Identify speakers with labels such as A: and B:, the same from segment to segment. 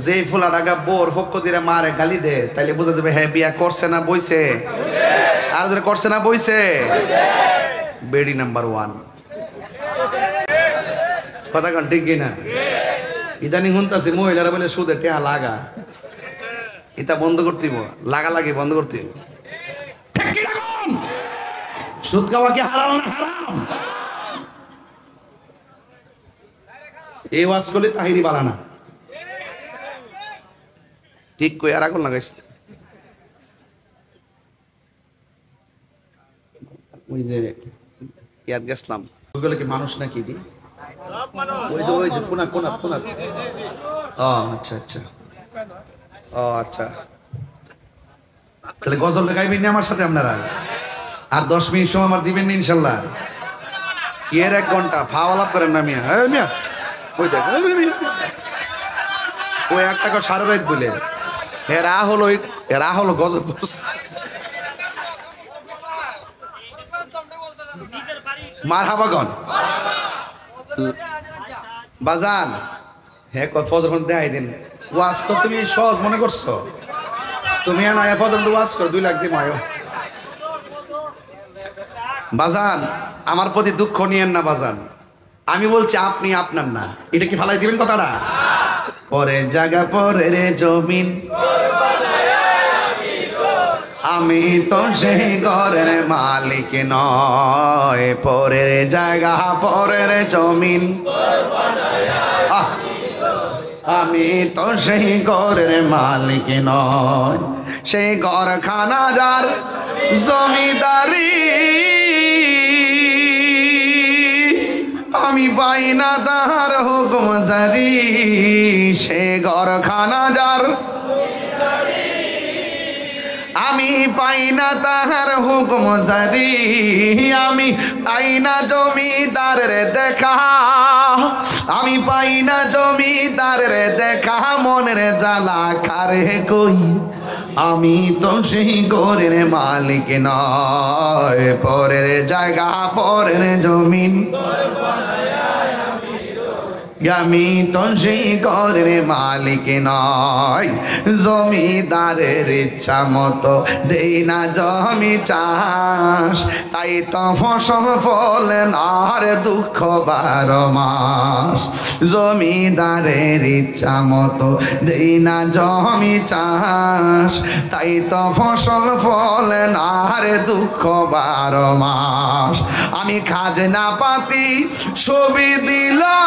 A: যে ফুলা ডাকা বোর পক্ষ দিয়ে মারে গালি দে তাইলে বোঝা যাবে হ্যাঁ বিয়া করছে না বইছে, আর যারা করছে না বইছে। বেডি নাম্বার 1 কথা কন ঠিক কিনা? ইদানিং শুনতাছি মহিলারা বলে সুদে টেহা লাগা, এটা বন্ধ করতে লাগা লাগে বন্ধ করতে। সুদ খাওয়া কি হারাম না হারাম? এই ওয়াজ করলে তাহিরি বালানা ঠিক কই আর আগুন লাগাইছ। ওই যে ইয়াদ গেছলাম ওগুলো কি মানুষ নাকি দি? ওই যে কোনা কোনা কোনা। ও আচ্ছা আচ্ছা, ও আচ্ছা, তাহলে গজল গাইবেন না আমার সাথে আপনারা? আর 10 মিনিট সময় আমার দিবেন না ইনশাল্লাহ? কি এর 1 ঘন্টা ফাওয়ালাপ করেন না মিয়া? হ্যাঁ মিয়া ওই দেখ ওই একটা করে সারা রাত বলে এরা হলো গজল পড়ছে। মারহাবাগন বাজান হ্যাঁ ফজর দেখাই দিন। ওয়াজ তো তুমি সহজ মনে করছো, তুমি নয়া ফজর ওয়াজ করো 2 লাখ দিন আয়ো। বাজান আমার প্রতি দুঃখ নিয়েন না বাজান, আমি বলছি আপনি আপনার না, এটা কি ফালাই দিবেন কথাটা? পরে জায়গা পরে রে জমিন, আমি তো সেই ঘরের মালিক নয়। পরের জায়গা পরের জমিন, আমি তো সেই ঘরের মালিক নয়। সেই ঘরখানা যার জমিদারি, আমি পাই না তাহার হুকুম জারি। সে ঘরখানা যার আমি পাই না তাহার হুকুম জারি। আমি পাই না জমিদারের দেখা, আমি পাই না জমিদারের দেখা। মনের জ্বালা কারে কই, আমি তো সেই ঘরের মালিক নয়। পরের জায়গা পরের জমিন, আমি তো সেই ঘরের মালিক নয়। জমিদারের ইচ্ছা মতো দেই না জমি চাষ, তাই তো ফসল ফলে না রে দুঃখ 12 মাস। জমিদারের ইচ্ছা মতো দেই না জমি চাষ, তাই তো ফসল ফলে না রে দুঃখ 12 মাস। আমি খাজনা পাতি ছবি দিলাম,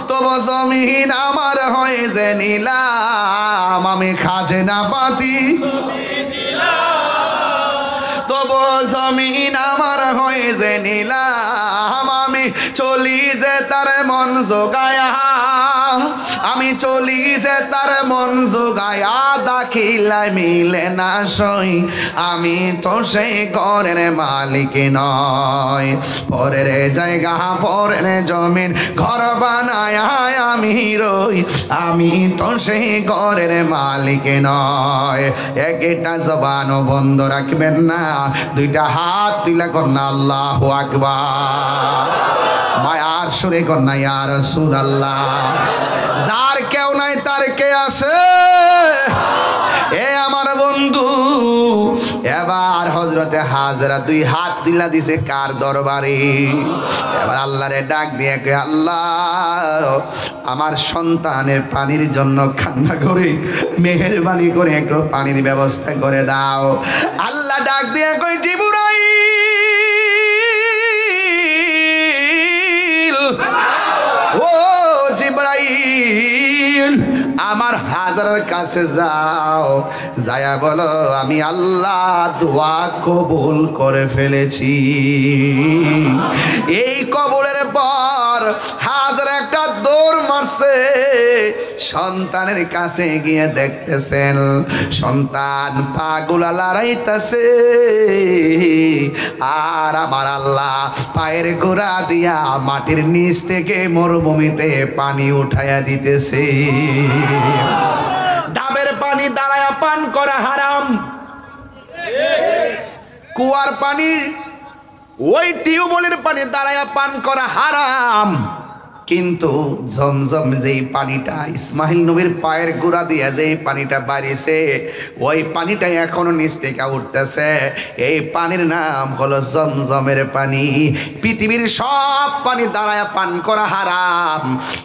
A: তবু জমিন আমার হয়ে যে নিলাম। আমি খাজনা পাতি তবু জমিন আমার হয়ে যে নিলাম। আমি চলি যে তার মন জোগায়া, আমি চলি যে তার মন জোগায়া। দাখিলায় মিলে না সই, আমি তো সেই ঘরের মালিক নয়। পরের জায়গা পরের জমিন ঘর বানায় আমি রই, আমি তো সেই ঘরের মালিক নয়। একটা জবানও বন্ধ রাখবেন না, 2টা হাত তুলে কন্যা আল্লাহু আকবার। মায়ার সুরে কন্যা ইয়া রাসূলুল্লাহ। যার কেউ নাই তার কে আছে? এ আমার বন্ধু, এবার হযরতে হাজরা 2 হাত তুলে দিছে কার দরবারে? এবার আল্লাহরে ডাক দিয়ে কয়, আল্লাহ আমার সন্তানের পানির জন্য কান্না করে মেহেরবানি করে একটু পানির ব্যবস্থা করে দাও। আল্লাহ ডাক দিয়ে কয়, জিবরাইল, ও জিবরাইল আমার হাজারের কাছে যাও, যায়া বলো আমি আল্লাহ দোয়া কবুল করে ফেলেছি। এই কবুলের পর হাজার একটা দৌড় মারছে, সন্তানের কাছে গিয়ে দেখতেছেন সন্তান পাগুলা লড়াইতেছে, আর আমার আল্লাহ পায়ের গোড়া দিয়া মাটির নিচ থেকে মরুভূমিতে পানি উঠাইয়া দিতেছে। ডাবের পানি দাঁড়ায়া পান করা হারাম, কুয়ার পানি ওই টিউবওয়েলের পানি দাঁড়ায়া পান করা হারাম। কিন্তু জমজম যেই পানিটা ইসমাইল নবীর পায়ের গোড়া দিয়ে যেই পানিটা বাড়িছে, ওই পানিটা এখনো নিচ থেকে উঠতেছে। এই পানির নাম হলো জমজমের পানি। পৃথিবীর সব পানি দাঁড়ায়া পান করা হারাম,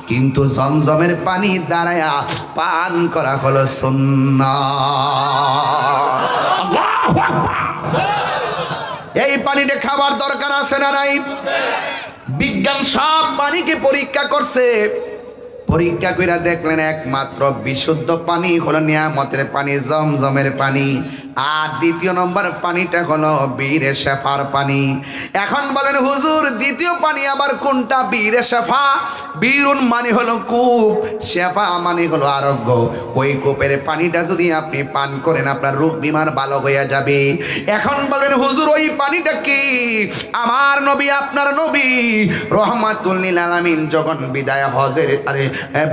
A: কিন্তু জমজমের পানি দাঁড়ায়া পান করা হলো সুন্নাহ। এই পানিটা খাবার দরকার আছে না নাই? বিজ্ঞান সব পানিকে পরীক্ষা করছে, পরীক্ষা করে দেখলেন একমাত্র বিশুদ্ধ পানি হলো নিয়ামতের পানি, জমজমের পানি। আর দ্বিতীয় নম্বর পানিটা হলো বীরে শেফার পানি। এখন বলেন হুজুর দ্বিতীয় পানি আবার কোনটা? বীরে শেফা। বীরুন মানে হলো কূপ, শেফা মানে হলো আরোগ্য। ওই কূপের পানিটা যদি আপনি পান করেন আপনার রোগ বিমার ভালো হয়ে যাবে। এখন বলেন হুজুর ওই পানিটা কি? আমার নবী আপনার নবী রহমাতুল লিল আলামিন যখন বিদায় হজের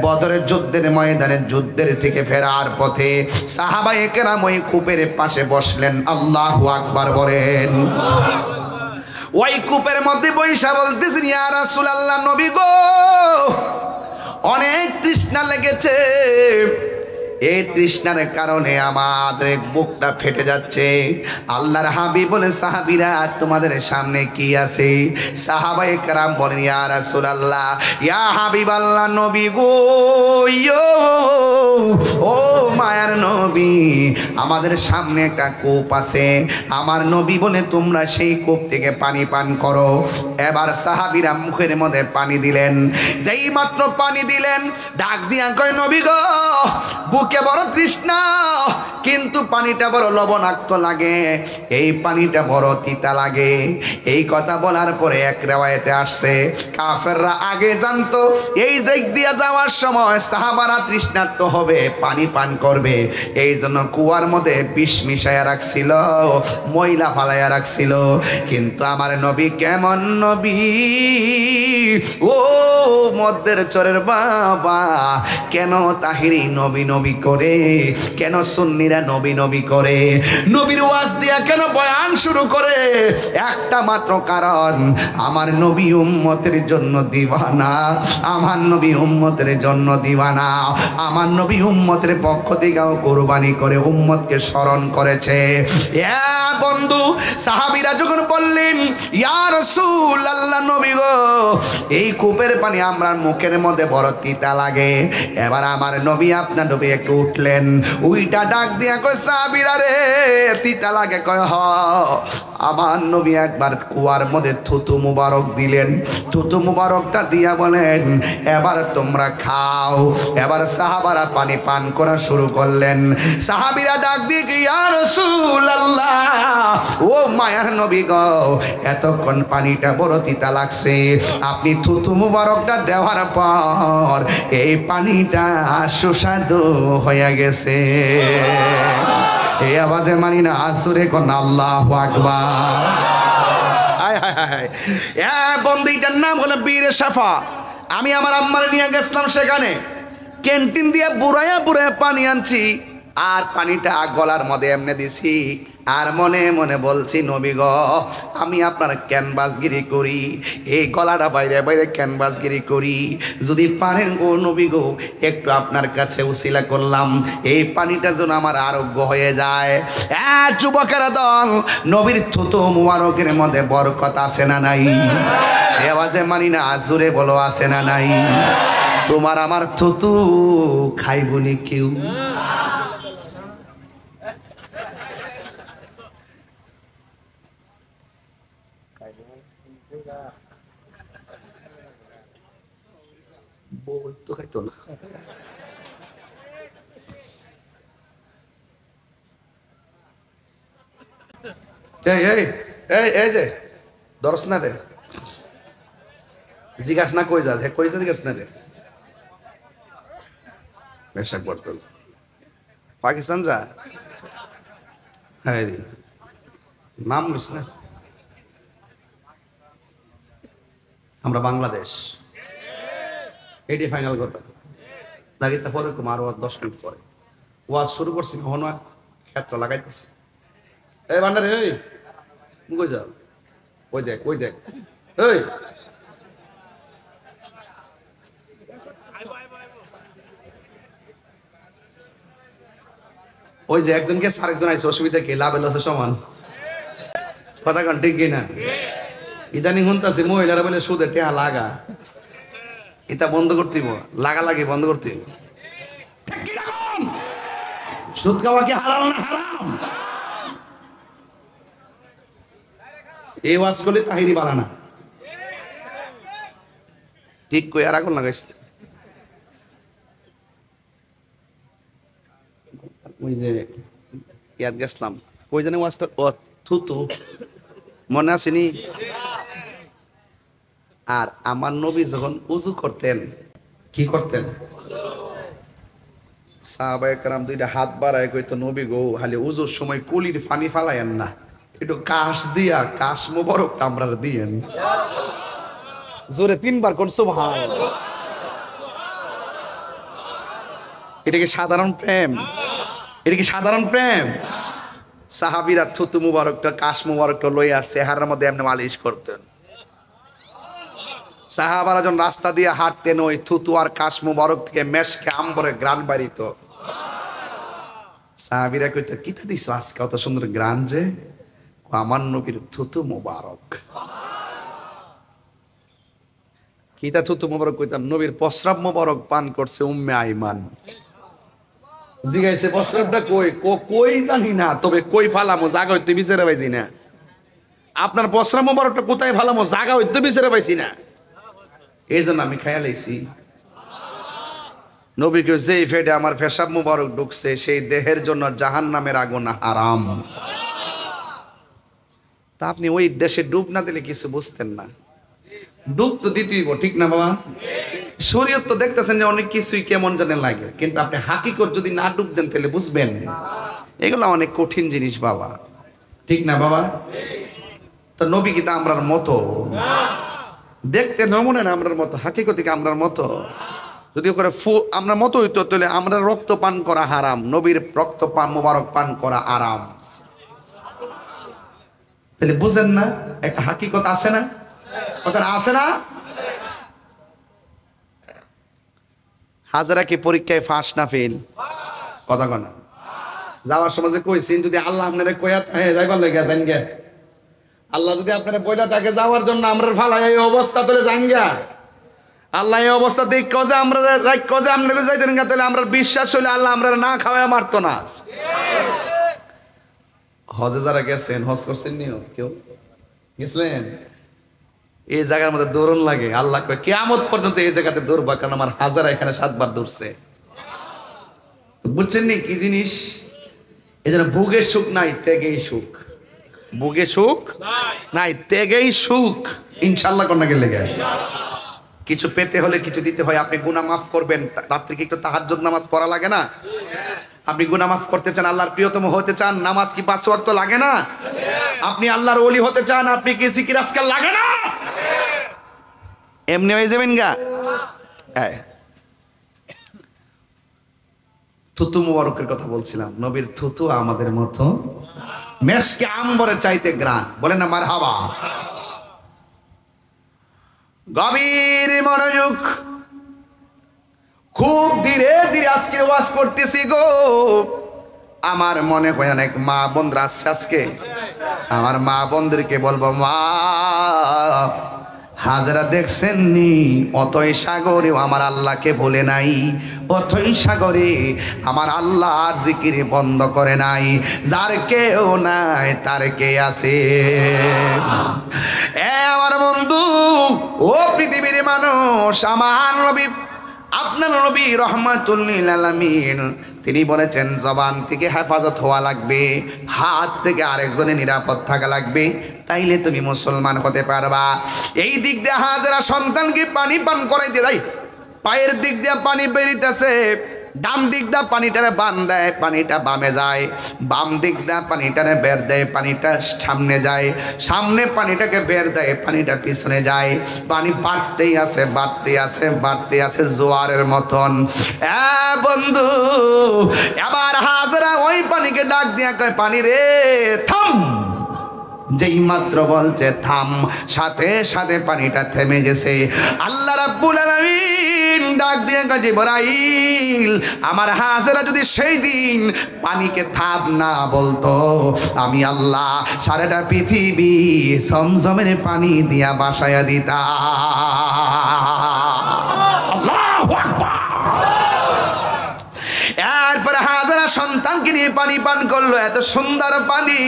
A: বদরের যুদ্ধের ময়দানে যুদ্ধের থেকে ফেরার পথে সাহাবায়ে কেরাম ওই কূপের পাশে বসলেন। আল্লাহু আকবার বলেন। ওই কূপের মধ্যে বৈশা বলতেছেন, ইয়া রাসূলুল্লাহ, নবী গো, অনেক তৃষ্ণা লেগেছে। এই তৃষ্ণার কারণে আমাদের বুকটা ফেটে যাচ্ছে। আল্লাহর হাবিব বলে, সাহাবীরা তোমাদের সামনে কি আছে? সাহাবায়ে কেরাম বলেন, ইয়া রাসূলুল্লাহ, ইয়া হাবিবাল্লাহ, নবী গো, ও মায়ার নবী, আমাদের সামনে একটা কূপ আছে। আমার নবী বলে তোমরা সেই কূপ থেকে পানি পান করো। এবার সাহাবীরা মুখের মধ্যে পানি দিলেন। যেই মাত্র পানি দিলেন, ডাক দিয়া কয়, নবী গো, বুকে বড় তৃষ্ণা, কিন্তু পানিটা বড় লবণাক্ত লাগে, এই পানিটা বড় তিতা লাগে। এই কথা বলার পরে এক রিওয়ায়াতে আসছে কাফেররা আগে জানতো এই দিক দিয়ে যাওয়ার সময় সাহাবারা তৃষ্ণার্ত হবে, পানি পান করবে, এই জন্য কুয়ার মধ্যে বিষ মিশাইয়া রাখছিল, ময়লা ফালাইয়া রাখছিল। কিন্তু আমার নবী কেমন নবী, ও মধ্যের চরের বাবা, কেন তাহিরি নবী নবী করে, কেন সুন্নিরা নবী নবী করে, নবীর ওয়াজ দিয়া কেন বয়ান শুরু করে? একটা মাত্র কারণ, আমার নবী উম্মতের জন্য দিওয়ানা, আমার নবী উম্মতের জন্য দিওয়ানা, আমার নবী উম্মতের পক্ষ থেকেও কুরবানি করে উম্মতকে স্মরণ করেছে। বন্ধু, সাহাবীরা যখন বললেন, ইয়া রাসূলুল্লাহ, নবী গো, এই কূপের পানি আমার মুখের মধ্যে বড় তিতা লাগে। এবার আমার নবী আপনার নবী একটু উঠলেন, উইটা ডাক দিয়া কয়, সাহাবীরা রে, তিতা লাগে? কয় হ। আমার নবী একবার কুয়ার মধ্যে থুতু মুবারক দিলেন, থুতু মুবারকটা দিয়া বলেন, এবার তোমরা খাও। এবার সাহাবারা পানি পান করা শুরু করলেন। সাহাবীরা ডাক দিয়ে, ইয়া রাসূলুল্লাহ, ও মায়ার নবী গো, এতক্ষণ পানিটা বড় তিতা লাগছে, আপনি থুতু মুবারকটা দেওয়ার পর এই পানিটা সুস্বাদু হয়ে গেছে। এই আওয়াজে মানি না, আসুরে কোন আল্লাহু আকবার। হায় হায় হায়। বন্দিটার নাম হলো বীরে শেফা। আমি আমার আম্মার নিয়ে গেছিলাম, সেখানে ক্যান্টিন দিয়ে বুড়াইয়া বুড়াইয়া পানি আনছি, আর পানিটা গলার মধ্যে এমনি দিছি, আর মনে মনে বলছি, নবী গো, আমি আপনার ক্যানভাসগিরি করি, এই গলাটা বাইরে বাইরে ক্যানভাসগিরি করি, যদি পারেন গো নবী গো, একটু আপনার কাছে উসিলা করলাম, এই পানিটা যেন আমার আরোগ্য হয়ে যায়। যুবকেরা দল, নবীর থুতু মুবারকের মধ্যে বরকত আছে না নাই? এই আওয়াজে মানি না, জোরে বলো, আছে না নাই? তোমার আমার থুতু খাইবনি কেউ? তো খাইতো না। এই যে দরস না রে, জিজ্ঞাস না কই যাস, কই যা জিজ্ঞাস না রে, পেশাক বর্তল পাকিস্তান যা। হ্যাঁ রে, নাম লিস না, আমরা বাংলাদেশ, এটাই ফাইনাল কথা। দাগিতে পরে আরো 10 মিনিট পরে ওয়াজ শুরু করছি, কখনো ক্ষেত্র লাগাইতেছি। এই ভান্ডারে, এই কই যাও, ওই দেখ, ওই দেখ, এই ওই যে একজনকে আরেকজন আইছে, অসুবিধা কি? লাভ লসে সমান। কথা কন ঠিক কিনা? ইদানিং শুনতাছি মহিলারা বলে সুদে টেহা লাগা, এটা বন্ধ করতে লাগা বন্ধ করতে। সুদ খাওয়া কি হালাল না হারাম? এই ওয়াজ করলে তাহিরি বানানা ঠিক কই আর আগুন লাগাইছে। ওই যে ইয়াদ গেছিলাম, কই জানি ওয়াজটা, ও থুতু মনে আসেনি? আর আমার নবী যখন উজু করতেন, কি করতেন? সাহাবায়ে কেরাম দুইটা হাত বাড়ায় কইতো, নবী গো খালি উজুর সময় কুলির পানি ফালায়েন না, একটু কাশ দিয়া কাশ মোবারক আমরা দিয়েন। জোরে 3 বার কোন সুবহানাল্লাহ। এটা কি সাধারণ প্রেম? এটা কি সাধারণ প্রেম? সাহাবীরা থুতু মুবারকটা কাশ মুবারকটা লইয়া চেহারার মধ্যে এমনি মালিশ করতেন। সাহাবারা যখন রাস্তা দিয়ে হাঁটতেন, ওই থুতু আর কাশ মুবারক থেকে মেশকে আম্বরে গ্রান বাড়িত। সাহাবীরা কইতো, কিতা দিছো আজকে কত সুন্দর গ্রান যে? আমার নবীর থুতু মুবারক। কিতা থুতু মুবারক কইতাম? নবীর প্রস্রাব মুবারক পান করছে উম্মে আইমান। জিগাইছে প্রস্রাবটা কই? কই জানি না, তবে কই ফালামো জায়গা হইতে বিচারে পাইছি না। আপনার প্রস্রাব মুবারকটা কোথায় ফালামো জায়গা হইতে বিচারে পাইছি না, এই জন্য আমি খাইয়া লাইছি। নবীকে যেই ফেটে আমার পেশাব মুবারক ঢুকছে, সেই দেহের জন্য জাহান্নামের আগুন হারাম। তা আপনি ওই দেশে ডুব না দিলে কিছু বুঝতেন না। ডুব তো দিতেই, ঠিক না বাবা? শরীয়ত তো দেখতেছেন যে অনেক কিছুই কেমন জানে লাগে, কিন্তু আপনি হাকিকত যদি না ডুব দেন তাহলে বুঝবেন এগুলো অনেক কঠিন জিনিস বাবা, ঠিক না বাবা? তো নবী কি তা আমরার মতো? দেখতে নমুনা না আমরার মতো, হাকিকত কি আমরার মতো? যদি করে আমরা মতো হইতো তাহলে আমরা রক্ত পান করা হারাম, নবীর রক্ত পান মুবারক পান করা আরাম। তাহলে বুঝেন না একটা হাকিকত আছে না? কথা আছে না? হাজারা কি পরীক্ষায় ফাঁস না ফেল? কথা কনা যাওয়ার সময় যে কইছেন, যদি আল্লাহ আপনারে কইয়া যাইবার লাগে জান গে, আল্লাহ যদি আপনারে বইলা তাকে যাওয়ার জন্য আমরা ফালাই এই অবস্থা তোলে জান গে, আল্লাহ এই অবস্থা দেখো যে আমরা রাখো যে আপনাকে যাইতেন গা, তাহলে আমরা বিশ্বাস হইলে আল্লাহ আমরা না খাওয়ায় মারতো না। হজে যারা গেছেন, হজ করছেন নিও কেউ গেছিলেন, এই জায়গার মধ্যে দৌড়ন লাগে। আল্লাহ কয় কিয়ামত পর্যন্ত এই জায়গাতে দৌড়বা, কারণ আমার হাজারা এখানে 7 বার দৌড়ছে। বুঝছেন নি কি জিনিস? এই জন্য ভোগের সুখ নাই, ত্যাগেই সুখ। ভোগে সুখ নাই, ত্যাগেই সুখ। ইনশাআল্লাহ কোন না গেলে কিছু পেতে হলে কিছু দিতে হয়। আপনি গুনাহ মাফ করবেন, রাত্রে কি একটু তাহাজ্জুদ নামাজ পড়া লাগে না? আপনি গুনাহ মাফ করতে চান, আল্লাহর প্রিয়তম হতে চান, নামাজ কি 5 ওয়াক্ত লাগে না? আপনি আল্লাহর ওলি হতে চান, আপনি কি জিকির আজকাল লাগে না? এমনি হয়ে যাবেন গা। থুতু মুবারকের কথা বলছিলাম, নবীর থুতু আমাদের মতো মেশকে আম্বরে চাইতে গ্রান। বলেন না মারহাবা। গভীর মনোযোগ, খুব ধীরে ধীরে আজকে ওয়াজ করতেছি গো। আমার মনে হয় অনেক মা বোনরা আছে আজকে, আমার মা বোনদেরকে বলবো, মা হাজরা দেখছেন নি, অতই সাগরে আমার আল্লাহকে ভুলে নাই, অতই সাগরে আমার আল্লাহর জিকির বন্ধ করে নাই। যার কেউ নাই তার কে আছে? আমার বন্ধু, ও পৃথিবীর মানুষ, আমার নবী, আপনার নবী রহমাতুল লিল আলামিন, তিনি বলেছেন জবান থেকে হেফাজত হওয়া লাগবে, হাত থেকে আরেকজনের নিরাপদ থাকা লাগবে, তাইলে তুমি মুসলমান হতে পারবা। এই দিক দিয়ে হাজারা সন্তানকে পানি পান করাইতে যাই, পায়ের দিক দিয়ে পানি বেরিতেছে, ডাম দিক দিয়ে পানিটারে বান দেয়, পানিটা বামে যায়, বাম দিক দিয়ে পানিটারে বের দেয়, পানিটা সামনে যায়, সামনে পানিটাকে বের দেয়, পানিটা পিছনে যায়, পানি বাড়তেই আছে, বাড়তে আছে, বাড়তে আছে জোয়ারের মতন। বন্ধু, এবার হাজরা ওই পানিকে ডাক দিয়া কয়, পানি রে থাম। যেই মাত্র বলছে থাম, সাথে সাথে পানিটা থেমে গেছে। আল্লাহ রাব্বুল আলামিন ডাক দিয়ে কয় জিবরাইল, আমার হাজেরা যদি সেই দিন পানিকে থাম না বলতো, আমি আল্লাহ সারাটা পৃথিবী জমজমের পানি দিয়া বাসায়া দিতাম। আল্লাহু আকবার। এরপরে হাজারা সন্তানকে নিয়ে পানি পান করলো, এত সুন্দর পানি।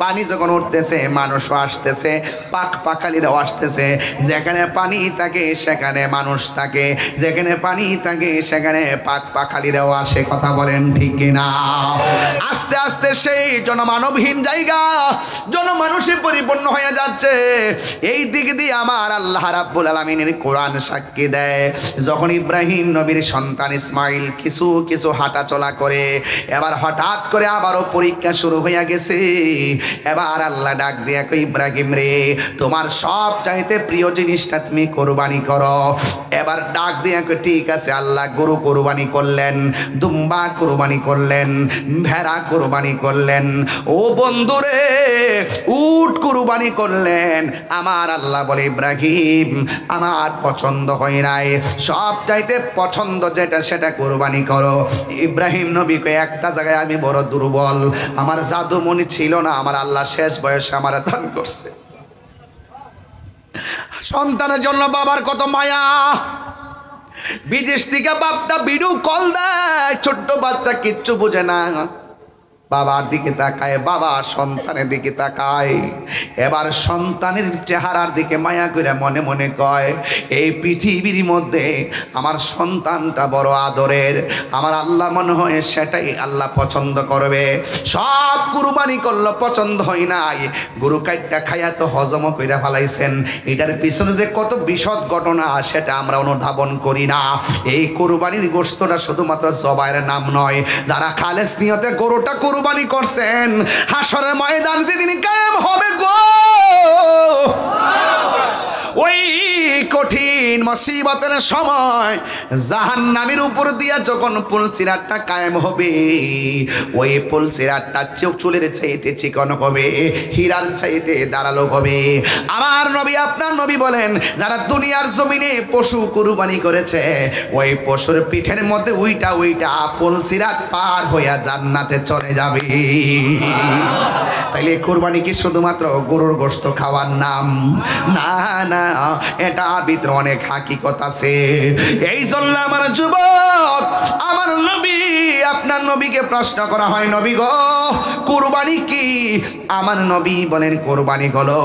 A: পানি যখন উঠতেছে মানুষও আসতেছে, পাক পাখালিরাও আসতেছে। যেখানে পানি থাকে সেখানে মানুষ থাকে, যেখানে পানি থাকে সেখানে পাক পাখালিরাও আসে। কথা বলেন ঠিক কিনা? আস্তে আস্তে সেই জনমানবহীন জায়গা জনমানুষে পরিপূর্ণ হয়ে যাচ্ছে। এই দিক দিয়ে আমার আল্লাহ রাব্বুল আলামিনের কোরআন সাক্ষী দেয়, যখন ইব্রাহিম নবীর সন্তান ইসমাইল কিছু কিছু হাঁটা চলা করে, এবার হঠাৎ করে আবারও পরীক্ষা শুরু হয়ে গেছে। এবার আল্লাহ ডাক দিয়ে কই, ইব্রাহিম রে, তোমার সব চাইতে প্রিয় জিনিসটা তুমি কোরবানি করো। এবার ডাক দিয়ে কই, ঠিক আছে আল্লাহ। গরু কোরবানি করলেন, দুম্বা কোরবানি করলেন, ভেড়া কোরবানি করলেন, ও বন্ধুরে উট কোরবানি করলেন। আমার আল্লাহ বলে, ইব্রাহিম আমার পছন্দ হয় নাই, সব চাইতে পছন্দ যেটা সেটা কোরবানি করো। ইব্রাহিম নবীকে একটা জায়গায় আমি বড় দুর্বল, আমার জাদুমণি ছিল না, আমার আল্লাহ শেষ বয়সে আমার দান করছে। সন্তানের জন্য বাবার কত মায়া। বিদেশ থেকে বাপটা ভিডিও কল দেয়, ছোট্ট বাচ্চা কিচ্ছু বোঝে না, বাবার দিকে তাকায়, বাবা সন্তানের দিকে তাকায়। এবার সন্তানের চেহারার দিকে মায়া করে মনে মনে কয়, এই পৃথিবীর মধ্যে আমার সন্তানটা বড় আদরের, আমার আল্লাহ মনে হয় সেটাই আল্লাহ পছন্দ করবে। সব কুরবানি করলো, পছন্দ হয় নাই। গরু কাইটটা খাইয়া তো হজম কইরা ফেলাইছেন, এটার পিছনে যে কত বিশদ ঘটনা সেটা আমরা অনুধাবন করি না। এই কুরবানির গোশতটা শুধুমাত্র জবাইয়ের নাম নয়, যারা খালেস নিয়তে গরুটা কুরবানি করছেন, হাসরের ময়দান যেদিন কায়েম হবে গো, ওই কঠিন মুসিবতের সময় জাহান্নামের উপর দিয়া যখন পুলসিরাতটা কায়েম হবে, ওই পুলসিরাতটা চুলের চাইতে চিকন হবে, হীরার চাইতে ধারালো হবে। আমার নবী আপনার নবী বলেন, যারা দুনিয়ার জমিনে পশু কুরবানি করেছে, ওই পশুর পিঠের মধ্যে উইটা উইটা পুলসিরাত পার হইয়া জান্নাতে চলে যাবে। তাইলে কুরবানি কি শুধুমাত্র গরুর গোশত খাওয়ার নাম? না না, এটা ভিতরে অনেক হাকিকত আছে। এই জন্য আমার যুবক, আমার নবী আপনার নবীকে প্রশ্ন করা হয়, নবী গো কুরবানি কি? আমার নবী বলেন, কুরবানি হলো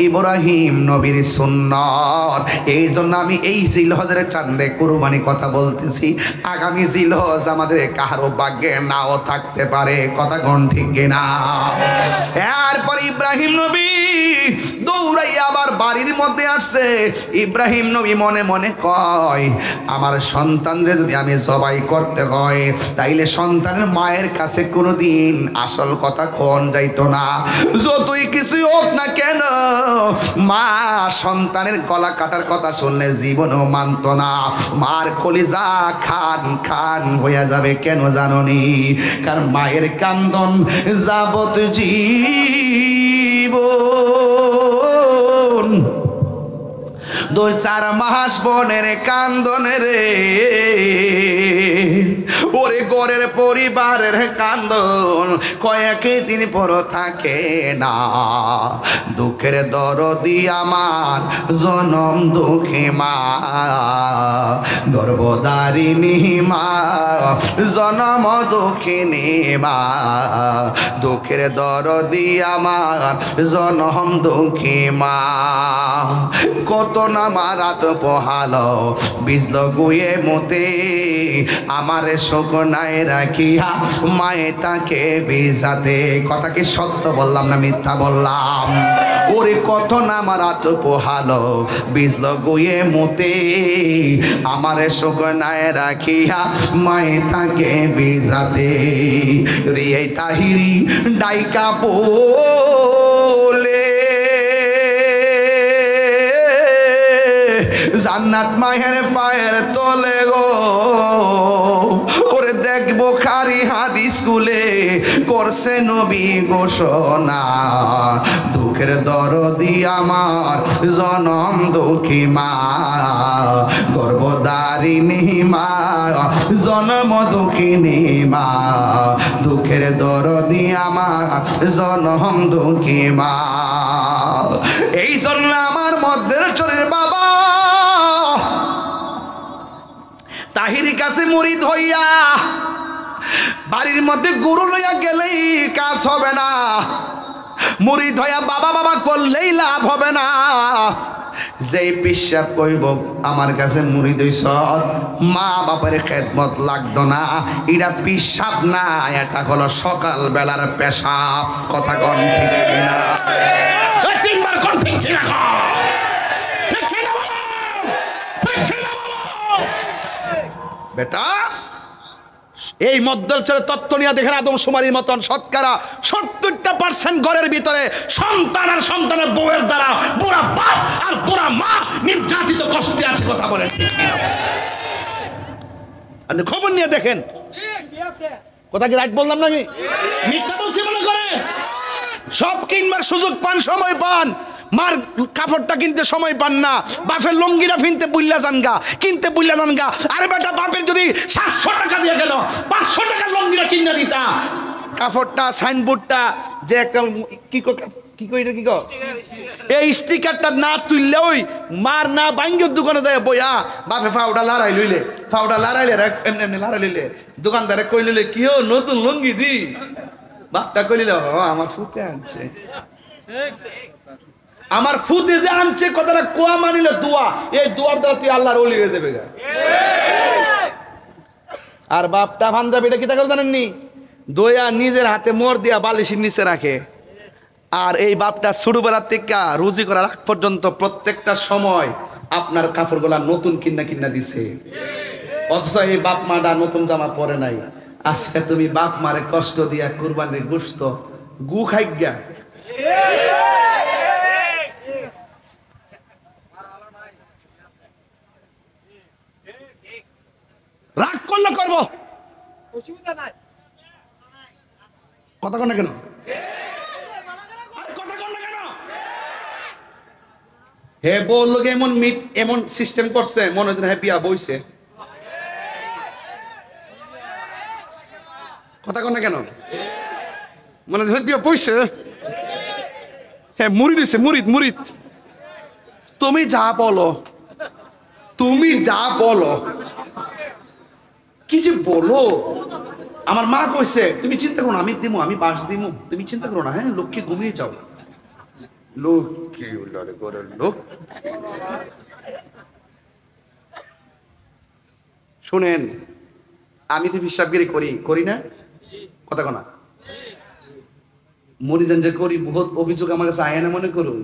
A: ইব্রাহিম নবীর সুন্নাত। এই জন্য আমি এই জিলহজের চাঁদে কুরবানি কথা বলতেছি। আগামী জিলহজ আমাদের কারো ভাগ্যে নাও থাকতে পারে। কথা কোন ঠিক কিনা? এরপর ইব্রাহিম নবী দৌড়াইয়া আবার বাড়ির মধ্যে আসছে। ইব্রাহিম নবী মনে মনে কয়, আমার সন্তানরে যদি আমি জবাই করতে হয়, তাইলে সন্তানের মায়ের কাছে কোনোদিন আসল কথা কোন যাইতো না। যতই কিছুই হোক না কেন, মা সন্তানের গলা কাটার কথা শুনলে জীবনও মানত না। মার কলিজা খান খান হইয়া যাবে। কেন জাননি? কারণ মায়ের কান্দন যাবত জীবন, 2-4 মাস বোনের কান্দনে রে, ওরে গরের পরিবারের কান্দন কয়েকে দিন পর থাকে না। দুঃখের দরদি আমার জনম দুঃখী মা, গর্ভধারিণী মা, জনম দুঃখিনী মা। দুঃখের দরদি আমার জনম দুঃখী মা। কত না মারাত পোহালো বিজল গুয়ে মতে, আমার শোকনায় রাখিয়া মায়ে তাকে বিজাতে। কথা কি সত্য বললাম না মিথ্যা বললাম? ওরে কত না মারাত পোহালো বিজল গুয়ে মতে, আমার শোকনায় রাখিয়া মায়ে তাকে বিজাতে। রিয়ে তাহিরি ডাইকা বলে, জান্নাত মায়ের পায়ের তলে গো। ওরে দেখবো খারি হাদিস স্কুলে করছে নবী ঘোষণা, দুঃখের দরদি আমার জনম দুঃখী মা, গর্ভধারিণী মা, জনম দুঃখিনী মা, দুঃখের দরদি আমার জনম দুঃখী মা। এই জন্য আমার মধ্যে চলে বাবা তাহিরি কাছে মুরিদ হইয়া বাড়ির মধ্যে গুরু লইয়া গেলেই কাজ হবে না, মুরিদ হইয়া বাবা বাবা করলেই লাভ হবে না। যেই পিসাব কইব আমার কাছে মুরিদ হইছ, মা বাবার খেদমত লাগতো না, এটা পিসাব না, এটা হলো সকাল বেলার পেশাব। কথা কোন ঠিক কিনা?
B: তিনবার কোন ঠিক কিনা? ঠিক কিনা বলো, ঠিক কিনা বলো।
A: বেটা এই মধ্যস্থলে তত্ত্ব নিয়ে দেখেন আদমশুমারির মতন শতকরা 70% ঘরের ভিতরে
B: সন্তান আর সন্তানের বউয়ের দ্বারা বুড়া বাপ আর বুড়া মা নির্যাতিত কষ্টে আছে। কথা বলেন ঠিক কিনা?
A: আপনি খবর নিয়ে দেখেন। কথা কি রাইট বললাম নাকি?
B: মিথ্যা বলছি মনে করে?
A: সব কিনবার সুযোগ পান, সময় পান, মার কাপড়টা কিনতে সময় পান না, বাপের লঙ্গিরা কিনতে বুল্লা জানগা, কিনতে বুল্লা জানগা। আরে বেটা বাপের যদি
B: 700 টাকা দিয়ে গেল 500 টাকার লঙ্গিরা কিনে দিতা,
A: কাপড়টা সাইনবোর্ডটা যে একটা কি কইরা কি কো এই স্টিকারটা না তুললে ওই মার না বাইঙ্গের দোকানে যায় বইয়া বাপে ফাউডা লড়াই লইলে, ফাউডা লড়াইলে এমনি এমনি লড়াই লইলে, দোকানদারে কই লইলে কি হো নতুন লঙ্গি দি, বাপটা কইলে আমার ফুতে আনছে, আমার ফুতে যে আনছে কথাটা কোয়া মানিল দোয়া, এই দোয়ার দ্বারা তুই আল্লাহর ওলি হয়ে যাবে। আর বাপটা পাঞ্জাবিটা কি তা জানেননি, দইয়া নিজের হাতে মোর দিয়া বালিশের নিচে রাখে। আর এই বাপটা ছোটবেলার থেকে রুজি করার আগ পর্যন্ত প্রত্যেকটা সময় আপনার কাপড়গুলা নতুন কিনা দিছে, অথচ এই বাপ মাটা নতুন জামা পরে নাই। আজকে তুমি বাপ মারে কষ্ট দিয়া কুরবানির গোশত গু খাইগা। রাগ করলে করবো, অসুবিধা নাই। কথা কন না কেন? হে বলল এমন মিট এমন সিস্টেম করছে মনে হয় হ্যাঁ বিয়া বইছে। কথা কন না কেন? মনে হয় বিয়া বইছে। হ্যাঁ মুরিদ হইছে, মুরিদ মুরিদ। তুমি যা বলো, তুমি যা বলো, কি যে বলো। আমার মা কইছে তুমি চিন্তা করো না, আমি দিমু, আমি বাস দিমু, তুমি চিন্তা করো না। হ্যাঁ লক্ষ্মী ঘুমিয়ে যাও। লক্ষ্মী করে লোক শুনেন, আমি তো হিসাবগিরি করি না? কথা কনা মরিদান যে করি বহুত অভিযোগ আমার কাছে আয় না, মনে করুন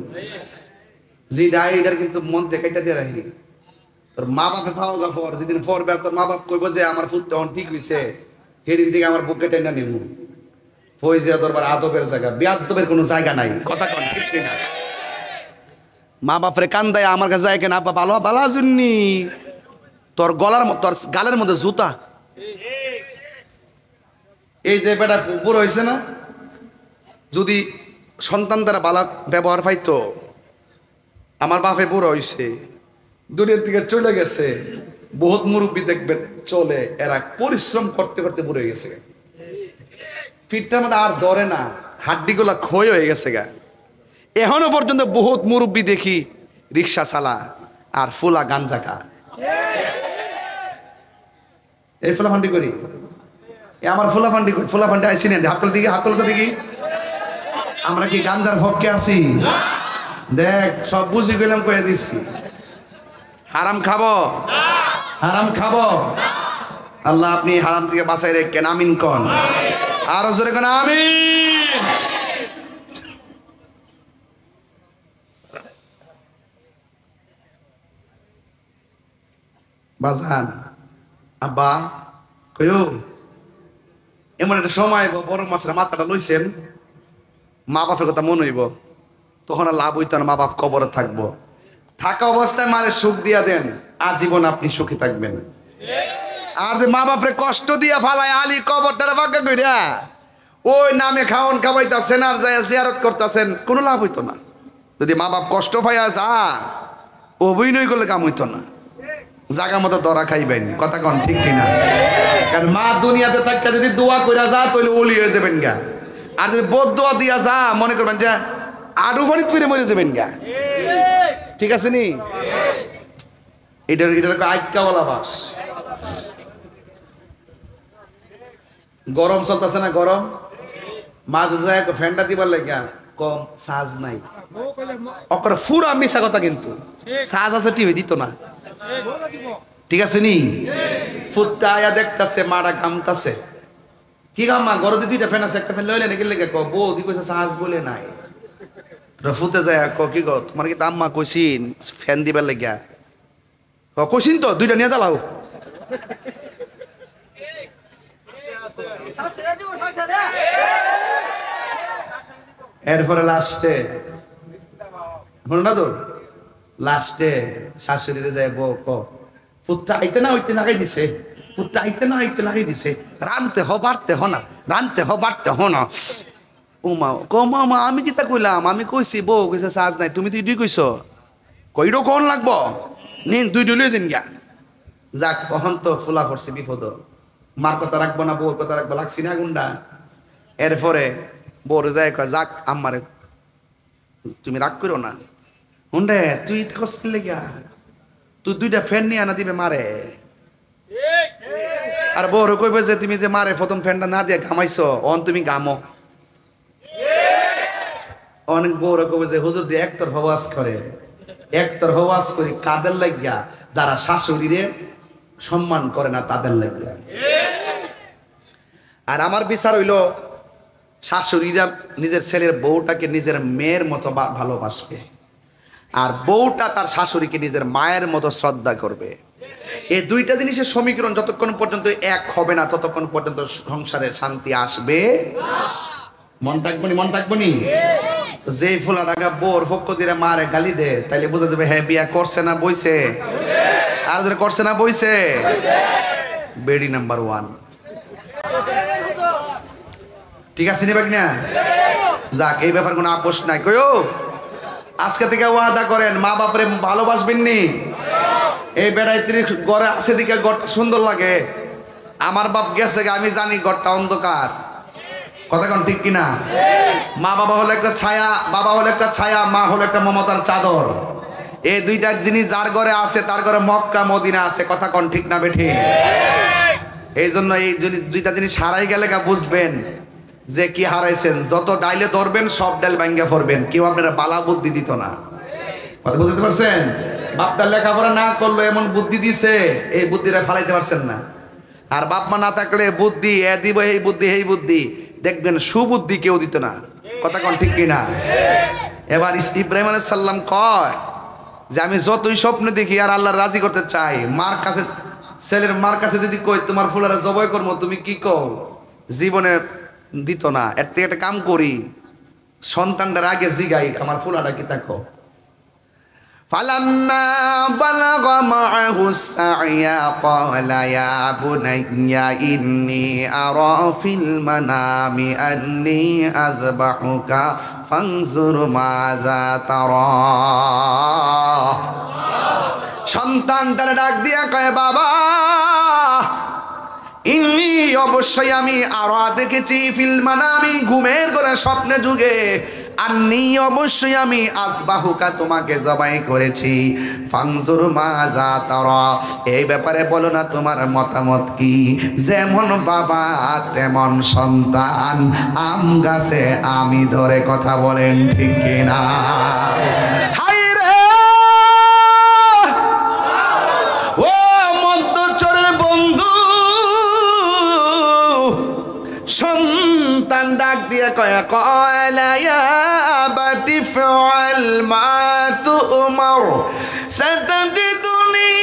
A: যে এটার কিন্তু মন দেখাইটা দিয়ে রাখি। তোর মা বাপে পাওয়া গাফর যেদিন পরবে তোর মা বাপ কইব যে আমার ফুট তখন ঠিক হইছে, সেদিন থেকে আমার বুকে টেনে নিব। ফয়জিয়া দরবার আদবের জায়গা, বেয়াদবের কোনো জায়গা নাই। কথা কন ঠিক কিনা? মা বাপরে কান্দায় আমার কাছে যায় কেন, আব্বা ভালো ভালো আজুননি, তোর গলার তোর গালের মধ্যে জুতা। এই যে বেটা বুড়ো হয়েছে না, যদি সন্তান দ্বারা বালা ব্যবহার পাইতো, আমার বাপে বুড়ো হয়েছে, দুনিয়ার থেকে চলে গেছে, বহুত মুরব্বী দেখবেন চলে, এরা পরিশ্রম করতে করতে বুড়ো হয়ে গেছে, পিঠটার মধ্যে আর ধরে না, হাড্ডিগুলা ক্ষয় হয়ে গেছে গা। এখনো পর্যন্ত বহুত মুরব্বী দেখি রিক্সা চালা আর ফুলা গাঞ্জা খা। এই ফুলাফান্ডি করি, আমার ফুলাফান্ডি আইসি না, হাতল দিকে হাতলটা দেখি। আমরা কি গাঞ্জার ভক্কে আছি? দেখ সব বুঝি গেলাম কয়ে দিছি। হারাম খাবো, হারাম খাবো। আল্লাহ আপনি হারাম থেকে বাঁচাই রেখেন, আমিন কন। আরো জোরে কোন আমিন। বাজান আব্বা কয়ো এমন একটা সময় বড় মাছের মাথাটা লইছেন, মা বাপের কথা মনে হইব, তখন আর লাভ হইতো না, মা বাপ কবরে থাকবো। থাকা অবস্থায় মারে সুখ দিয়া দেন, আজীবন আপনি সুখী থাকবেন। আর যে মা বাপরে কষ্ট দিয়া ফালায় আলী কবরটার ভাগ্য কইরা ওই নামে খাওয়ান খাওয়াইতাছেন আর যায় জিয়ারত করতেছেন, কোনো লাভ হইতো না। যদি মা বাপ কষ্ট পাইয়া যা অভিনয় করলে কাম হইতো না, জাগা মতো দরা খাইবেন। কথা কন ঠিক কিনা? কারণ মা দুনিয়াতে থাকতে যদি দোয়া কইরা যা তাহলে ওলি হয়ে যাবেন গা, আর যদি বদদোয়া দিয়া যা মনে করবেন যে আডু ফানিত ফিরে মরে যাবেন গা। ঠিক আছে নি? এটার আইক্কাওয়ালা বাস। গরম চলতেছে না, গরম মা যদি ফ্যানটা দিবার লাগা কম সাজ নাই, অকর ফুরা মিশা কথা, কিন্তু সাজ আছে টিভি দিত না। ঠিক আছে নি? ফুটটা আয়া দেখতাছে মারা ঘামতাছে, কি ঘামা? গরমে দুইটা ফ্যান আছে, একটা ফ্যান লইলে নাকি লেগে ক বউ দি কইছে সাজ বলে নাই। ফুতে যায় ক কি গো তোমার কি আম্মা কইছিন ফ্যান দিবার লাগিয়া? কইছিন তো, দুইটা নিয়ে দাও। এরপরে লাস্টে না তো, লাস্টে শাশুড়িরে যায় বউ ক পুত্রা আইতে না হইতে লাগাই দিছে, পুত্রা আইতে না হইতে লাগাই দিছে, রানতে হ বাড়তে হ না, রানতে হ বাড়তে হ না। ও মা ক মামা আমি কি তা কইলাম? আমি কইছি বউ কইছে সাজ নাই, তুমি তো দুই কইছ, কইরো কোন লাগবো নিন দুই ডুলিয়ে দিন গা। যাক কখন তো ফুলা পড়ছে বিপদ, মার কথা রাখবো না বউর কথা রাখবো, লাগছি না গুন্ডা। এরপরে বউর যায় কয় যাক আম্মারে তুমি রাগ করো না, হুন্ডে তুই থাকস লেগা তুই দুইটা ফ্যান নিয়ে আনা দিবে মারে। আর বউর কইবে যে তুমি যে মারে প্রথম ফ্যানটা না দিয়ে ঘামাইছো, অন তুমি ঘামো। অনেক বউর কইবে যে হুজুর দিয়ে একতরফা ওয়াজ করে, একতরফা ওয়াজ করি কাদের লাগিয়া যারা শাশুড়িরে সম্মান করে না তাদের লাগিয়া। আর আমার বিচার হইল শাশুড়িরা নিজের ছেলের বউটাকে নিজের মেয়ের মতো ভালোবাসবে, আর বউটা তার শাশুড়িকে নিজের মায়ের মতো শ্রদ্ধা করবে। এই দুইটা জিনিসের সমীকরণ যতক্ষণ পর্যন্ত এক হবে না ততক্ষণ পর্যন্ত সংসারে শান্তি আসবে। মন থাকবনি, মন থাকবনি। যে ফুলা ডাকা বউর পক্ষ দিয়ে মারে গালি দে, তাইলে বোঝা যাবে হ্যাঁ বিয়া করছে না বইছে, আর যারা করছে না বইছে। বেডি নাম্বার 1। ঠিক আছে নিবাক না? যাক এই ব্যাপার কোনো আপোষ নাই। কইও আজকে থেকে ওয়াদা করেন মা বাপরে ভালোবাসবেন নি। এই বেড়াইত্রী ঘরে আছে দিকে ঘরটা সুন্দর লাগে, আমার বাপ গেছে আমি জানি ঘরটা অন্ধকার। কথা কোন ঠিক কিনা? মা বাবা হলো একটা ছায়া, বাবা হলো একটা ছায়া, মা হলো একটা মমতার চাদর। এই দুইটা জিনিস যার ঘরে আছে তার ঘরে মক্কা মদিনা আছে। কথা কোন ঠিক না বেঠি? এই জন্য এই দুইটা জিনিস হারাই গেলে বুঝবেন যে কি হারাইছেন। যত ডাইলে ধরবেন সব ডাইল ভাঙ্গা পড়বেন, কেউ আপনারা বালা বুদ্ধি দিত না। কথা বুঝতে পারছেন? বাপটা লেখাপড়া না করলো এমন বুদ্ধি দিছে, এই বুদ্ধিটা ফালাইতে পারছেন না। আর বাপ মা না থাকলে বুদ্ধি এ দিব এই বুদ্ধি এই বুদ্ধি, দেখবেন সুবুদ্ধি কেউ দিত না। কথা কোন ঠিক কিনা? এবার ইব্রাহিম আলাইহিস সালাম কয় যে আমি যতই স্বপ্ন দেখি আর আল্লাহ রাজি করতে চাই, মার কাছে ছেলের মার কাছে যদি কই তোমার ফুলারে জবাই করবো, তুমি কি কও? জীবনে দিত না। এর থেকে একটা কাম করি, সন্তানটার আগে জিগাই আমার ফুলাটা কি তাকো। فلما بلغ معه السعي قال يا بني إني أرى في المنام أني أذبحك فانظر ماذا ترى। সন্তান তার ডাক দিয়া কয় বাবা ইন্নি অবশ্যই আমি আরো দেখেছি ফিল মানামি ঘুমের ঘরে স্বপ্নে যুগে, আন্নি অবশ্যই আমি আসবাহুকা তোমাকে জবাই করেছি, ফাংজুর মাজা তারা এই ব্যাপারে বলো না তোমার মতামত কি। যেমন বাবা তেমন সন্তান, আম গাছে আমি ধরে। কথা বলেন ঠিক কিনা? হাই রে ও মধ্যচরের বন্ধু, সন্তান ডাক দিয়ে কয় কয়লা ইয়া আবাতি ফাআল মা তুমার সাতাজিদুনি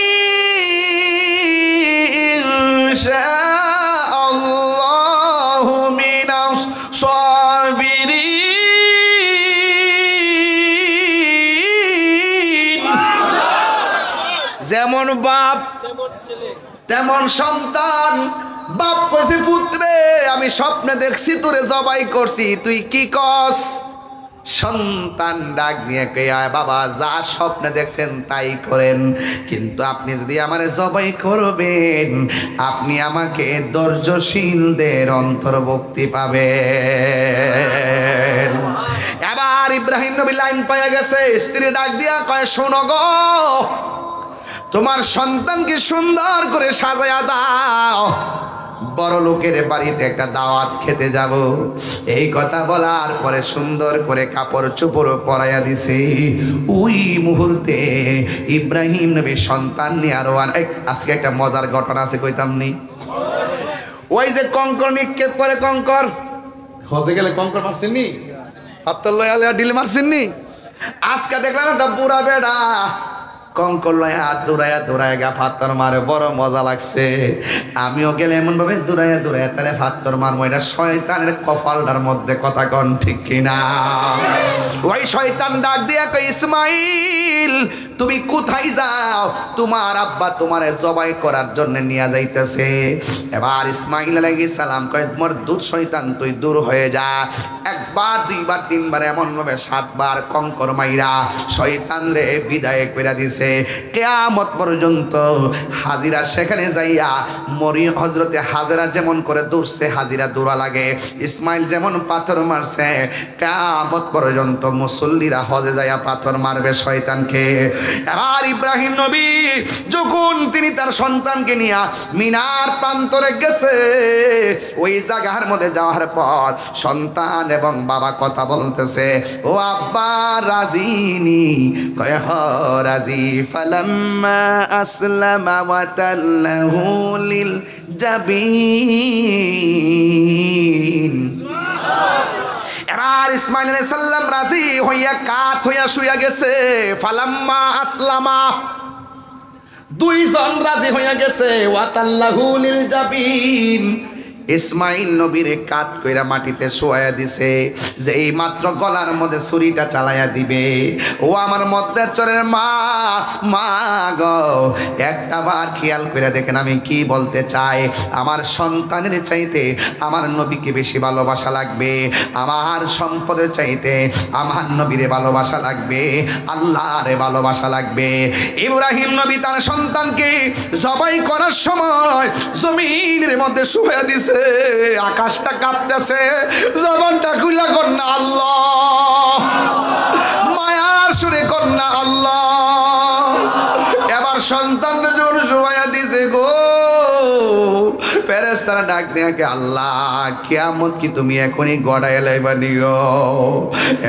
A: ইনশাআল্লাহু মিনাস সাবিরিন। যেমন বাপ তেমন এমন সন্তান, বাপ কইছে পুত্রে আমি স্বপ্নে দেখছি তোরে জবাই করছি, তুই কি কস? সন্তান ডাক দিয়ে কয় বাবা যা স্বপ্নে দেখছেন তাই করেন, কিন্তু আপনি যদি আমারে জবাই করবেন আপনি আমাকে ধৈর্যশীলদের অন্তর্ভুক্তি পাবেন। এবার ইব্রাহিম নবী লাইন পাইয়া গেছে, স্ত্রী ডাক দিয়া কয় শোনো গো, তোমার সন্তানকে সুন্দর করে সাজায়া দাও, বড় লোকের বাড়িতে একটা দাওয়াত খেতে যাব। এই কথা বলার পরে সুন্দর করে কাপড় চোপড় পরাইয়া দিছে। ওই মুহূর্তে ইব্রাহিম নবী সন্তান নিয়ে আরো আজকে একটা মজার ঘটনা আছে, কইতাম নি? ওই যে কঙ্কর নিক্ষেপ করে, কঙ্কর হজে গেলে কঙ্কর মারছেন নি, পাত্তর লয়া লয়া ডিল মারছেন নি? আজকে দেখলাম একটা বুড়া বেড়া কঙ্কর লয়া দৌড়াইয়া দৌড়াইয়া গা ফাত্তর মারে, বড় মজা লাগছে। আমিও গেলে এমন ভাবে দৌড়াইয়া দৌড়াইয়া তারে ফাত্তর মারবো, এটা শয়তানের কপালটার মধ্যে, কথা কন ঠিক কিনা? ওই শয়তান ডাক দিয়া কই ইসমাইল তুমি কোথায় যাও? তোমার আব্বা তোমারে জবাই করার জন্য নিয়ে যাইতেছে। এবার ইসমাইল আলাইহিস সালাম কয় মোর দুধ শয়তান তুই দূর হয়ে যা। একবার দুইবার তিনবার এমন ভাবে 7 বার কঙ্কর মাইরা শয়তান রে বিদায় কইরা দিছে। কিয়ামত পর্যন্ত হাজিরা সেখানে যাইয়া মরি হযরতে হাজেরা যেমন করে দৌড়ছে হাজিরা দৌড়া লাগে, ইসমাইল যেমন পাথর মারছে, কিয়ামত পর্যন্ত মুসল্লিরা হজে যাইয়া পাথর মারবে শয়তানকে। এবার ইব্রাহিম নবী যখন তিনি তার সন্তানকে নিয়ে মিনার প্রান্তরে গেছে, ওই জায়গার মধ্যে যাওয়ার পর সন্তান এবং বাবা কথা বলতেছে, ও আব্বা রাজিনি? কয় হ রাজি। ফালাম্মা আসলামা ওয়া তাল্লাহু লিল জাবিন। এবার ইসমাইল আলাইহিস সালাম রাজি হইয়া কাত হইয়া শুইয়া গেছে। ফালাম্মা আসলামা, দুইজন রাজি হইয়া গেছে। ওয়াতাল্লাহু লিল জাবিন, ইসমাইল নবীর কাত কইরা মাটিতে শোয়াইয়া দিছে, যে এই মাত্র গলার মধ্যে ছুরিটা চালাইয়া দিবে। ও আমার মধ্যে চরের মা, মা গো একটা বার খেয়াল করে দেখেন আমি কি বলতে চাই। আমার সন্তানের চাইতে আমার নবীকে বেশি ভালোবাসা লাগবে, আমার সম্পদের চাইতে আমার নবীরে ভালোবাসা লাগবে, আল্লাহরে ভালোবাসা লাগবে। ইব্রাহিম নবী তার সন্তানকে জবাই করার সময় জমিনের মধ্যে শুয়ে দিছে, আকাশটা কাঁপতেছে, জবানটা খুলে কন্যা আল্লাহ, মায়ার সুরে কন্যা আল্লাহ। এবার সন্তান জোর শুয়াইয়া দিছে গো, ফেরেশতারা ডাক দিয়ে আল্লাহ কিয়ামত কি তুমি এখনই গড়ায় লাইবা নিও?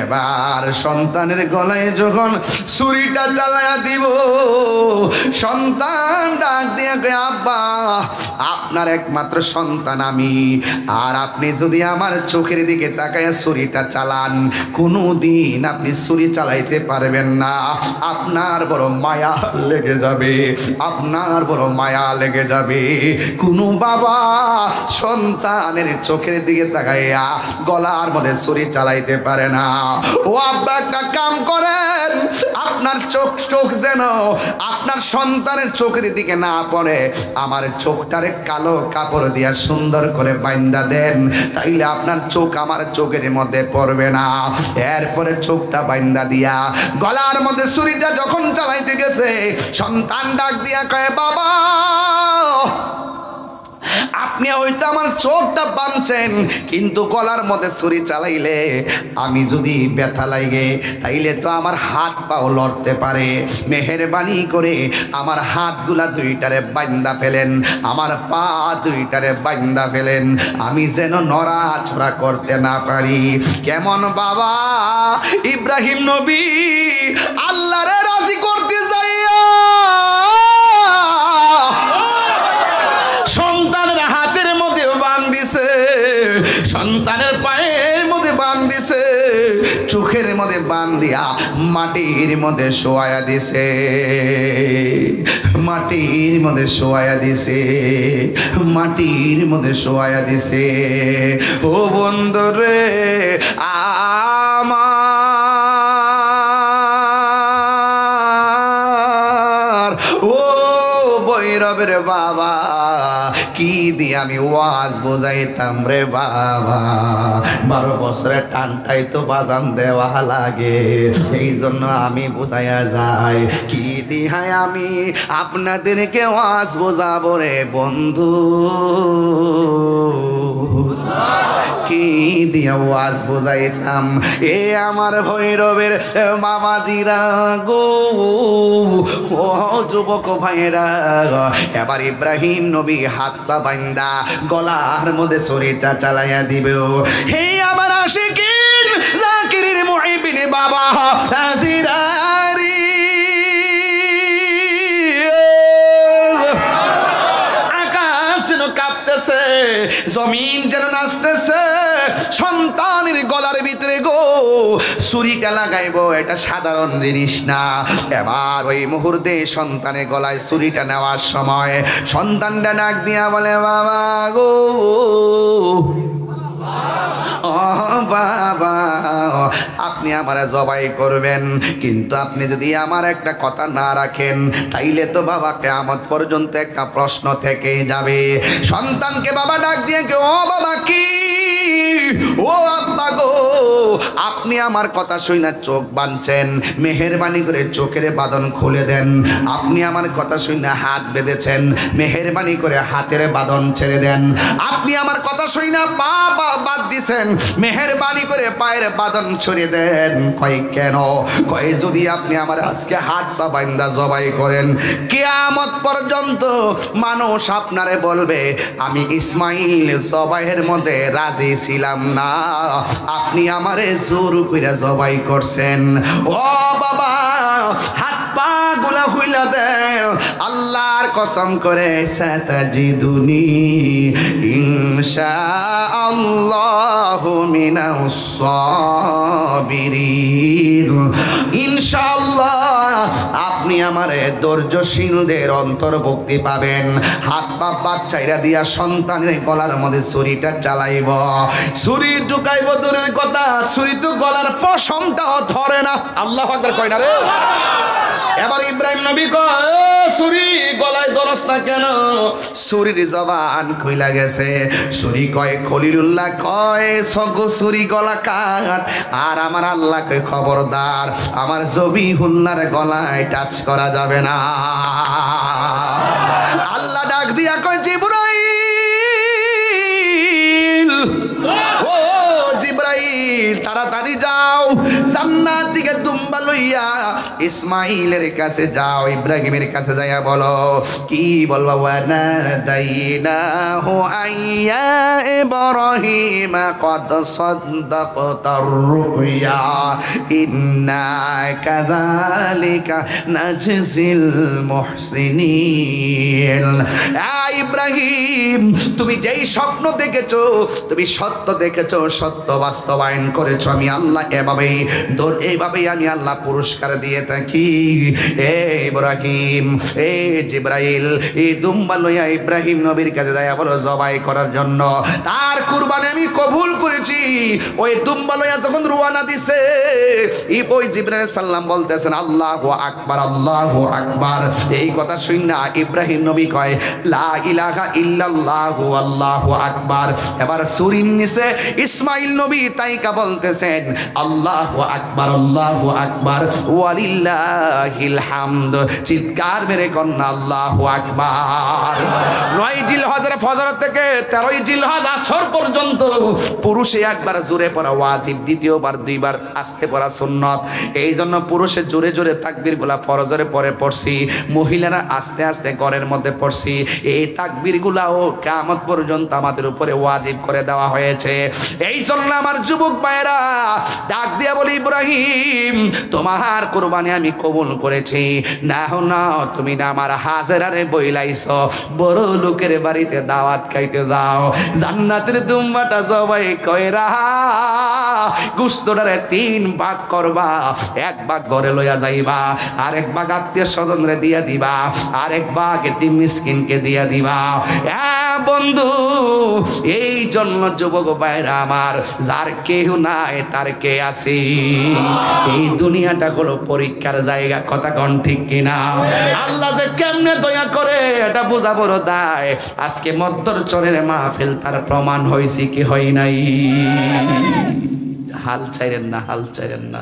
A: এবার সন্তানের গলায় যখন ছুরিটা চালাইয়া দিব, সন্তান ডাক দিয়ে আব্বা আপনার একমাত্র সন্তান আমি, আর আপনি যদি আমার চোখের দিকে তাকায় ছুরিটা চালান কোনোদিন আপনি ছুরি চালাইতে পারবেন না, আপনার বড় মায়া লেগে যাবে, আপনার বড় মায়া লেগে যাবে। কোনো বাবা সন্তানের চোখের দিকে তাকাইয়া গলার মধ্যে ছুরি চালাইতে পারে না। ও আব্বা একটা কাম করেন, আপনার চোখ যেন আপনার সন্তানের চোখের দিকে না পড়ে, আমার চোখটারে কালো কাপড় দিয়া সুন্দর করে বাইন্দা দেন, তাইলে আপনার চোখ আমার চোখের মধ্যে পড়বে না। এরপরে চোখটা বাইন্দা দিয়া গলার মধ্যে ছুরিটা যখন চালাইতে গেছে, সন্তান ডাক দিয়া কয় বাবা আপনি হয়তো আমার চোখটা বাঁধছেন, কিন্তু গলার মধ্যে ছুরি চালাইলে আমি যদি ব্যথা লাগে তাইলে তো আমার হাত পাও লড়তে পারে, মেহেরবানি করে আমার হাতগুলা দুইটারে বান্দা ফেলেন, আমার পা দুইটারে বান্দা ফেলেন, আমি যেন নড়াচড়া করতে না পারি। কেমন বাবা? ইব্রাহিম নবী আল্লাহরে রাজি করতে যাইয়া সন্তানের হাতের মধ্যে বান্ধিছে, সন্তানের পায়ের মধ্যে বান্ধিছে, চোখের মধ্যে বান্ধিয়া মাটির মধ্যে শোয়াইয়া দিছে, মাটির মধ্যে শোয়াইয়া দিছে, মাটির মধ্যে শোয়াইয়া দিছে। ও বন্ধুরে আমার, ও বৈরবের বাবা, কি দিয়ে আমি ওয়াজ বোঝাইতাম রে বাবা, 12 বছরের টানটাই তো বাজান দেওয়া লাগে, এই জন্য আমি বোঝাইয়া যাই। কি দিয়ে আমি আপনাদেরকে ওয়াজ বোঝাবো রে বন্ধু, কি দিয়ে ওয়াজ বোঝাইতাম। এ আমার ভৈরবের মামাজিরা গো, ও যুবক ভাইরা, এবার ইব্রাহিম নবী হাত পা বান্দা গলার মধ্যে ছুরিটা চালাইয়া দিবে। হে আমার আশিকিন জাকিরিন মুহিবিন বাবা হাজিরারি, আকাশ যেন কাঁপতেছে, জমিন যেন নাচতেছে, সন্তানের গলার ভিতরে গো ছুরিটা লাগাইব, এটা সাধারণ জিনিস না। এবার ওই মুহূর্তে সন্তানের গলায় ছুরিটা নেওয়ার সময় সন্তানটা ডাক দিয়া বলে, বাবা গো, ও বাবা, আপনি আমারে জবাই করবেন, কিন্তু আপনি যদি আমার একটা কথা না রাখেন তাইলে তো বাবা কিয়ামত পর্যন্ত একটা প্রশ্ন থেকেই যাবে। সন্তানকে বাবা ডাক দিয়ে কে, ও বাবা কি, ও আব্বা গো, আপনি আমার কথা শুনে চোখ বাঁধছেন, মেহেরবানি করে চোখের বাঁধন খুলে দেন। আপনি আমার কথা শুনে হাত বেঁধেছেন, মেহেরবানি করে হাতের বাঁধন ছেড়ে দেন। আপনি আমার কথা শুনে পা বাদ দিছেন, মেহেরবানি করে পায়ের বাঁধন ছড়িয়ে দেন। কয় কেন? কয় যদি আপনি আমার আজকে হাত পা বান্দা জবাই করেন, কিয়ামত পর্যন্ত মানুষ আপনারে বলবে আমি ইসমাইল জবাইয়ের মধ্যে রাজি ছিলাম না, আপনি আমারে জোর কইরা জবাই করছেন। ও বাবা, হাত পা গুলা হইলা দেন, আল্লাহর কসম করে সাতাজিদুনি ইনশাআল্লাহু মিনাস সাবিরিন। ইনশাআল্লাহ আপনি আমারে ধৈর্যশীলদের অন্তর্ভুক্তি পাবেন। হাত পা বাচ্চাইরা দিয়া সন্তানের গলার মধ্যে ছুরিটা চালাইব, ছুরি ঢুকাইব দূরের কথা, ছুরি তো গলার পশমটাও ধরে না। আল্লাহু আকবার কয় না রে। এবার ইব্রাহিম নবী কয়, ছুরি গলায় ধরস না কেন? ছুরির জবান খুইলা গেছে। ছুরি কয় খলিলুল্লাহ কয় সগো ছুরি গলা কাট, আর আমার আল্লাহ কয় খবরদার আমার জবিহুল্লাহর গলায় টাচ করা যাবে না। আল্লাহ ডাক দিয়া কয় জিবরাইল, ও জিবরাইল তাড়াতাড়ি যাও, জান্নাত দিকে দুম্বা লইয়া ইসমাইলের কাছে যাও, ইব্রাহিমের কাছে যাইয়া বলো কি বলবা, ওয়ানা দাইনাহু আইয়া ইব্রাহিম কদ সাদ্দাকতার রুয়া ইন্না কাযালিকা নাজজিল মুহসিনিন। ইব্রাহিম, তুমি যেই স্বপ্ন দেখেছো, তুমি সত্য দেখেছো, সত্য বাস্তবায়ন করেছো, আমি আল্লাহ এইভাবেই আমি আল্লাহ পুরস্কার দিয়ে থাকি। এ ইব্রাহিম, এ জিবরাইল, এই দুম্বা লইয়া ইব্রাহিম নবীর কাছে যায় বলো জবাই করার জন্য, তার কুরবানি আমি কবুল করেছি। ওই দুম্বা লইয়া যখন রওনা দিছে, ওই জিবরাইল সাল্লাম বলতেছেন আল্লাহু আকবার, আল্লাহু আকবার। এই কথা শুননা ইব্রাহিম নবী কয় লা ইলাহা ইল্লাল্লাহু আল্লাহু আকবার। এবার ছুরির নিচে ইসমাইল নবী তাইকা বলতেছেন আল্লাহু আকবার, আল্লাহু আকবার, ওয়ালিল্লাহিল হামদ। চিৎকার মেরে কন্যা আল্লাহু আকবার। 9 জিলহজের ফজর থেকে 13 জিলহজ আসর পর্যন্ত পুরুষে একবার জোরে পড়া ওয়াজিব, দ্বিতীয়বার দুইবার আস্তে পড়া সুন্নত। এই জন্য পুরুষে জোরে জোরে তাকবীরগুলা ফরজের পরে পড়ছি, মহিলারা আস্তে আস্তে ঘরের মধ্যে পড়ছি। এই তাকবীরগুলাও কিয়ামত পর্যন্ত আমাদের উপরে ওয়াজিব করে দেওয়া হয়েছে। এই জন্য আমার যুবক ভাইরা ডাক দিয়া বলি ইব্রাহিম, তোমার কুরবানি আমি কবুল করেছি। না না, তুমি না আমার হাজেরারে বইলাইছ, বড় লোকের বাড়িতে দাওয়াত খাইতে যাও, জান্নাতের দুম্বাটা জবাই কইরা গোশতটারে 3 ভাগ করবা, 1 ভাগ ঘরে লইয়া যাইবা, আরেক ভাগ আত্মীয় স্বজনরে দিয়া দিবা, আরেক ভাগ এতিম মিসকিনকে দিয়া দিবা। হ্যাঁ বন্ধু, এই জন্য যুবক ভাইরা আমার যার কেউ নাই তার কে আছে। এই দুনিয়াটা হলো পরীক্ষার জায়গা, কথা কোন ঠিক কিনা? আল্লাহ যে কেমনে দয়া করে এটা বোঝা বড় দায়। আজকে মদ্দরচরের মাহফিল তার প্রমাণ হয়েছে কি হয় নাই? হাল ছাইরেন না, হাল ছাইরেন না।